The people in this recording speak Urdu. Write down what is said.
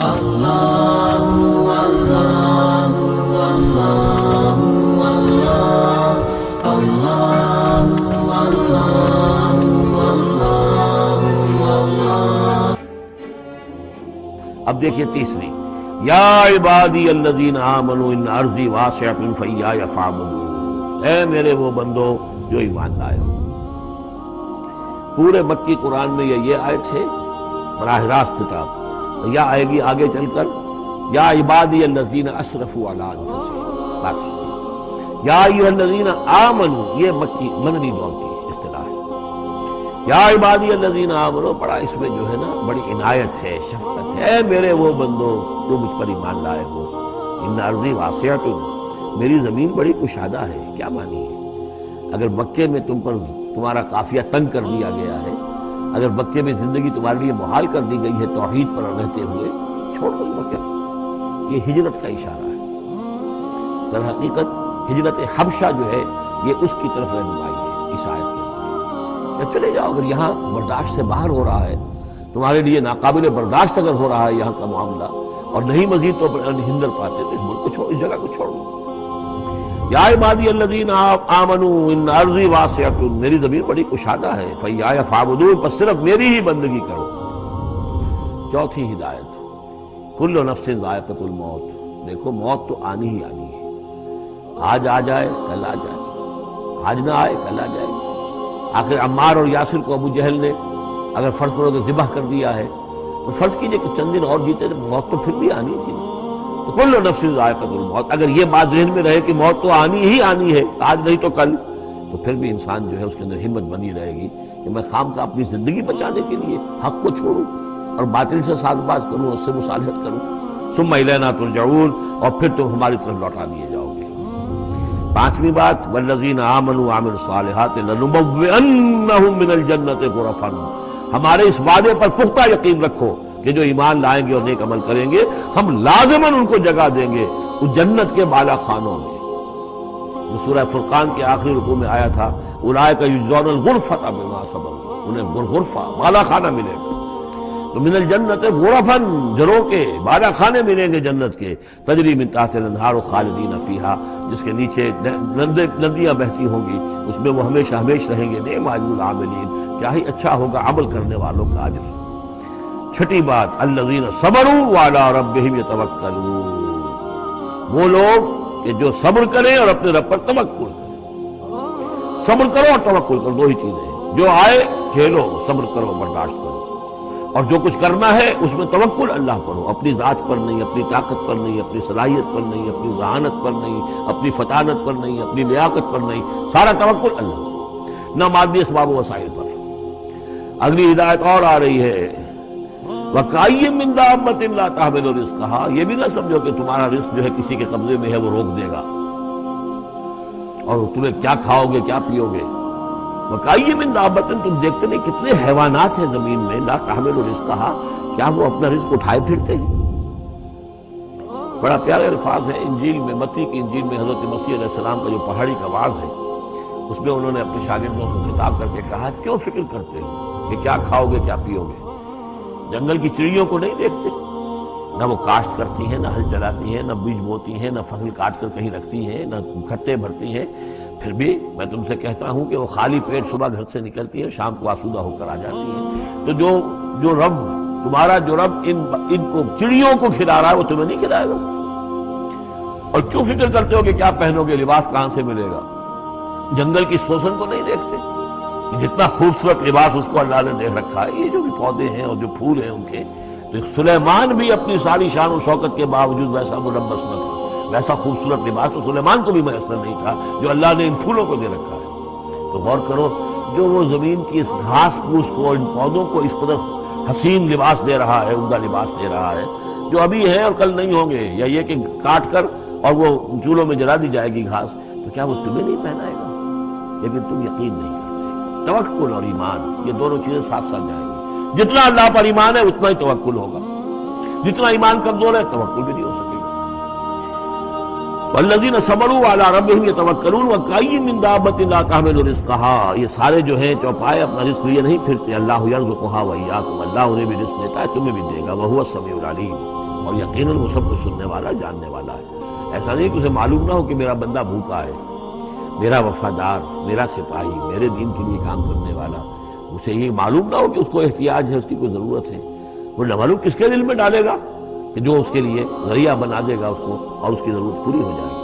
اب دیکھیے تیسری، یا عبادی الذین آمنوا ان ارضی واسعۃ فایایا فاعبدون، اے میرے وہ بندو جو ایمان لائے ہو۔ پورے مکی قرآن میں یہ آیت ہے براہ راست خطاب، یا آئے گی آگے چل کر یا عبادی الذین اسرفوا علی انفسہم، بس یا ایھا الذین آمنوا، یہ مکی مدنی دور کی اصطلاح ہے۔ یا عبادی الذین آمنوا بڑا اس میں جو ہے نا بڑی عنایت ہے، شفقت ہے، اے میرے وہ بندو جو مجھ پر ایمان لائے ہو، ان ارضی واسعۃ، میری زمین بڑی کشادہ ہے۔ کیا معنی ہے؟ اگر مکے میں تم پر تمہارا قافیہ تنگ کر دیا گیا ہے، اگر مکے میں زندگی تمہارے لیے محال کر دی گئی ہے توحید پر رہتے ہوئے، چھوڑ دو مکے، یہ ہجرت کا اشارہ ہے۔ در حقیقت ہجرت حبشہ جو ہے یہ اس کی طرف رہنمائی ہے اس آیت کے اندر۔ جب چلے جاؤ، اگر یہاں برداشت سے باہر ہو رہا ہے، تمہارے لیے ناقابل برداشت اگر ہو رہا ہے یہاں کا معاملہ، اور نہیں مزید تو ہندر پاتے تو اس ملک کو چھوڑ، اس جگہ کو چھوڑ دو۔ یا عبادی الذین آمنوا ان ارضی واسعۃ، میری زمین بڑی کشادہ ہے، فایایا فاعبدون، بس صرف میری ہی بندگی کرو۔ چوتھی ہدایت، کل نفس ذائقۃ الموت، دیکھو موت تو آنی ہی آنی ہے، آج آ جائے کل آ جائے، آج نہ آئے کل آ جائے گی۔ آخر عمار اور یاسر کو ابو جہل نے اگر فرض کرو کہ ذبح کر دیا ہے تو فرض کیجئے کہ چند دن اور جیتے تو موت تو پھر بھی آنی تھی۔ تو کل نفس ذائقۃ الموت، اگر یہ بات ذہن میں رہے کہ موت تو آنی ہی آنی ہے، آج نہیں تو کل، تو پھر بھی انسان جو ہے اس کے اندر ہمت بنی رہے گی کہ میں خام کا اپنی زندگی بچانے کے لیے حق کو چھوڑوں اور باطل سے ساز باز کروں، اس سے مصالحت کروں۔ ثم الینا ترجعون، اور پھر تم ہماری طرف لوٹا دیے جاؤ گے۔ پانچویں بات، والذین آمنوا وعملوا الصالحات لنبوئنہم من الجنۃ غرفا، ہمارے اس وعدے پر پختہ یقین رکھو کہ جو ایمان لائیں گے اور نیک عمل کریں گے ہم لازماً ان کو جگہ دیں گے اس جنت کے بالا خانوں میں، جو سورہ فرقان کے آخری رکوع میں آیا تھا، اولئک یجزون الغرفۃ بما صبروا، انہیں غرفہ بالا خانہ ملے گا۔ تو من الجنت غرفا، جروں کے بالا خانے ملیں گے جنت کے، تجری من تحت الانہار خالدین فیہا، جس کے نیچے ندیاں بہتی ہوں گی، اس میں وہ ہمیشہ ہمیشہ رہیں گے۔ نعم اجر العاملین، کیا ہی اچھا ہوگا عمل کرنے والوں کا اجر۔ چھٹی بات، الذین صبروا وعلی ربہم یتوکلون، وہ لوگ کہ جو صبر کریں اور اپنے رب پر توکل کریں۔ صبر کرو اور توکل کرو، دو ہی چیزیں ہیں، جو آئے جھیلو، صبر کرو، برداشت کرو، اور جو کچھ کرنا ہے اس میں توکل اللہ پر ہو، اپنی ذات پر نہیں، اپنی طاقت پر نہیں، اپنی صلاحیت پر نہیں، اپنی ذہانت پر نہیں، اپنی فطانت پر نہیں، اپنی لیاقت پر نہیں، سارا توکل اللہ، نہ مادی اسباب و وسائل پر۔ اگلی ہدایت اور آ رہی ہے، وَكَأَيٍّ مِّن دَابَّةٍ لَا تَحْمِلُ رِزْقَهَا، یہ بھی نہ سمجھو کہ تمہارا رزق جو ہے کسی کے قبضے میں ہے وہ روک دے گا، اور تمہیں کیا کھاؤ گے کیا پیو گے۔ وَكَأَيٍّ مِّن دَابَّةٍ، تم دیکھتے نہیں کتنے حیوانات ہیں زمین میں، لَا تَحْمِلُ رِزْقَهَا، کیا وہ اپنا رزق اٹھائے پھرتے ہیں؟ بڑا پیارے الفاظ ہے انجیل میں، متی کی انجیل میں حضرت مسیح علیہ السلام کا جو پہاڑی کا واعظ ہے، اس میں انہوں نے اپنے شاگردوں کو خطاب کر کے کہا، کیوں فکر کرتے ہو کہ کیا کھاؤ گے کیا پیو گے؟ جنگل کی چڑیوں کو نہیں دیکھتے؟ نہ وہ کاشت کرتی ہیں، نہ ہل چلاتی ہیں، نہ بیج بوتی ہیں، نہ فصل کاٹ کر کہیں رکھتی ہیں، نہ کھتے بھرتی ہیں، پھر بھی میں تم سے کہتا ہوں کہ وہ خالی پیٹ صبح گھر سے نکلتی ہیں، شام کو آسودہ ہو کر آ جاتی ہیں۔ تو جو رب تمہارا جو رب ان کو چڑیوں کو کھلا رہا ہے وہ تمہیں نہیں کھلائے گا؟ اور کیوں فکر کرتے ہو کہ کیا پہنو گے، لباس کہاں سے ملے گا؟ جنگل کی سوسن کو نہیں دیکھتے؟ جتنا خوبصورت لباس اس کو اللہ نے دے رکھا ہے، یہ جو بھی پودے ہیں اور جو پھول ہیں ان کے، تو سلیمان بھی اپنی ساری شان و شوکت کے باوجود ویسا ملبس نہ تھا، ویسا خوبصورت لباس تو سلیمان کو بھی میسر نہیں تھا جو اللہ نے ان پھولوں کو دے رکھا ہے۔ تو غور کرو، جو وہ زمین کی اس گھاس پھوس کو، ان پودوں کو اس قدر حسین لباس دے رہا ہے، عمدہ لباس دے رہا ہے، جو ابھی ہے اور کل نہیں ہوں گے، یا یہ کہ کاٹ کر اور وہ چولہوں میں جلا دی جائے گی گھاس، تو کیا وہ تمہیں نہیں پہنائے گا؟ لیکن تم یقین نہیں کرتے۔ توکل اور ایمان، یہ دونوں چیزیں ساتھ ساتھ جائیں گی۔ جتنا اللہ پر ایمان ہے اتنا ہی توکل ہوگا، جتنا ایمان کمزور ہے توکل بھی نہیں ہو سکے گا۔ والذین صبروا علی ربہم یتوکلون وکأی من دابۃ لا تحمل رزقها، یہ سارے جو ہیں چوپائے اپنا رزق لیے نہیں پھرتے، اللہ یرزقها وایاکم، اللہ انہیں بھی رزق دیتا ہے تمہیں بھی دے گا، وہو السمیع العلیم، اور یقیناً وہ سب کچھ سننے والا جاننے والا ہے۔ ایسا نہیں کہ اسے معلوم نہ ہو کہ میرا بندہ بھوکا ہے، میرا وفادار، میرا سپاہی، میرے دین کے لیے کام کرنے والا، اسے یہ معلوم نہ ہو کہ اس کو احتیاج ہے، اس کی کوئی ضرورت ہے۔ وہ نہ معلوم کس کے دل میں ڈالے گا کہ جو اس کے لیے ذریعہ بنا دے گا اس کو، اور اس کی ضرورت پوری ہو جائے گی۔